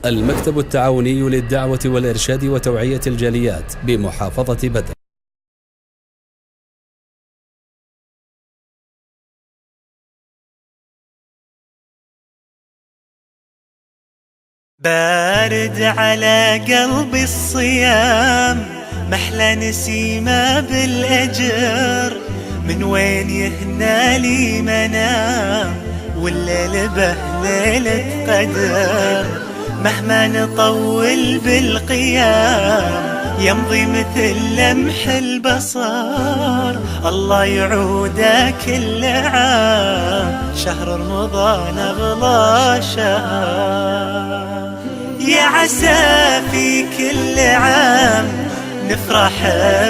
المكتب التعاوني للدعوة والإرشاد وتوعية الجاليات بمحافظة بدر. بارد على قلبي الصيام، محلى نسيمة بالأجر، من وين يهنى لي منام والليل به ليلة قدر. مهما نطول بالقيام يمضي مثل لمح البصر، الله يعوده كل عام، شهر رمضان أغلى شهر. يا عسى في كل عام نفرح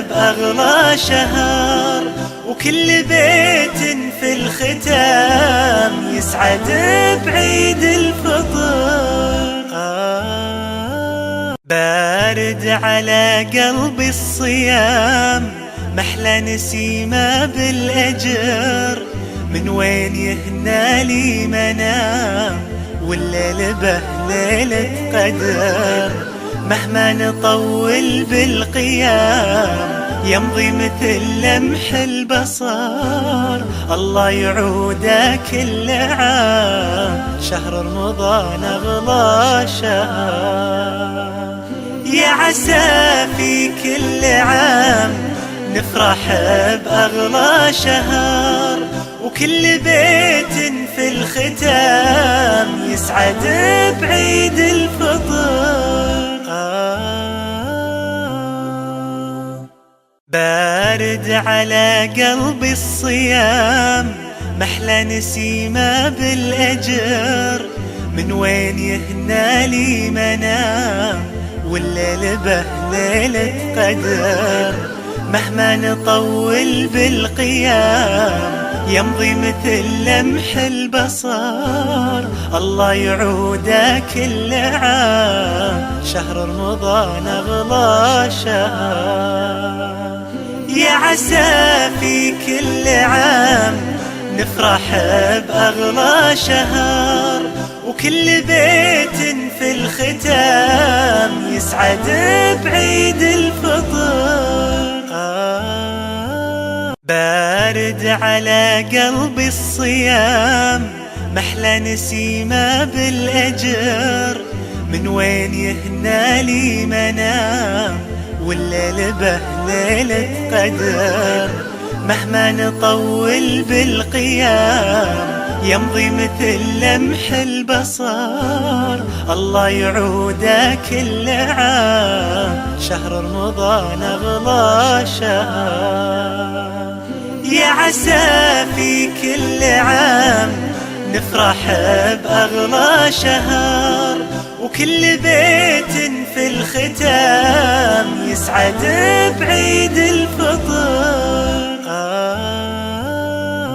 بأغلى شهر، وكل بيت في الختام يسعد بعيد الفطر. بارد على قلبي الصيام، محلى نسيمة بالأجر، من وين يهنى لي منام والليل به ليلة قدر. مهما نطول بالقيام يمضي مثل لمح البصر، الله يعوده كل عام، شهر رمضان أغلى شهر. يا عسى في كل عام نفرح بأغلى شهر، وكل بيت في الختام يسعد بعيد الفطر. بارد على قلبي الصيام، محلى نسيمة بالأجر، من وين يهنى لي منام والليل به ليلة قدر. مهما نطول بالقيام يمضي مثل لمح البصر، الله يعوده كل عام، شهر رمضان أغلى شهر. يا عسى في كل عام نفرح بأغلى شهر، وكل بيت في الختام يسعد بعيد الفطر. بارد على قلبي الصيام، محلى نسيمة بالأجر، من وين يهنى لي منام والليل به ليلة قدر. مهما نطول بالقيام يمضي مثل لمح البصر، الله يعوده كل عام، شهر رمضان أغلى شهر. يا عسى في كل عام نفرح بأغلى شهر، وكل بيت في الختام يسعد بعيد الفطر.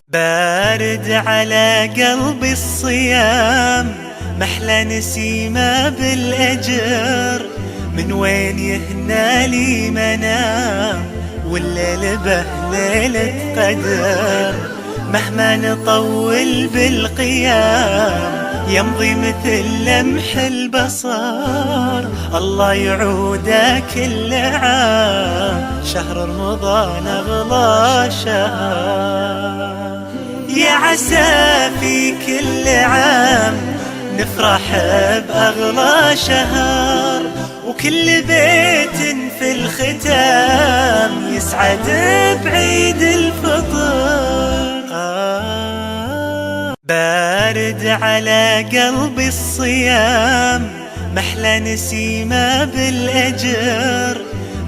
بارد على قلبي الصيام، محلى نسيمة بالأجر، من وين يهنى لي منام والليل به ليلة قدر. مهما نطول بالقيام يمضي مثل لمح البصر، الله يعوده كل عام، شهر رمضان أغلى شهر. يا عسى في كل عام نفرح بأغلى شهر، وكل بيت في الختام يسعد بعيد الفطر. بارد على قلبي الصيام، محلى نسيمة بالأجر،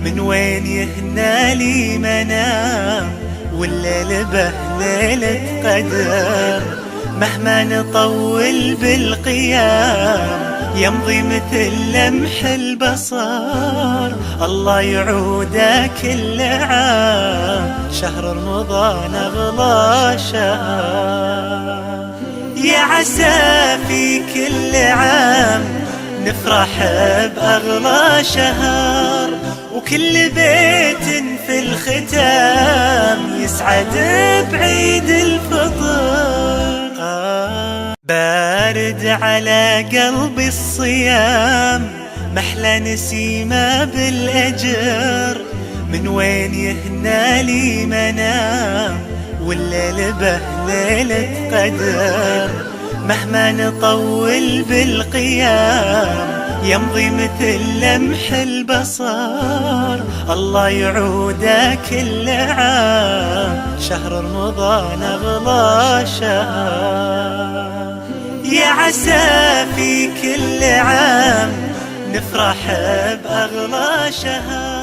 من وين يهنى لي منام والليل به ليلة قدر. مهما نطول بالقيام يمضي مثل لمح البصر، الله يعوده كل عام، شهر رمضان أغلى شهر. يا عسى في كل عام نفرح بأغلى شهر، وكل بيت في الختام يسعد بعيد الفطر. بارد على قلبي الصيام، محلى نسيمه بالأجر، من وين يهنى لي منام والليل به ليلة قدر. مهما نطول بالقيام يمضي مثل لمح البصر، الله يعوده كل عام، شهر رمضان أغلى شهر. يا عسى في كل عام نفرح بأغلى شهر.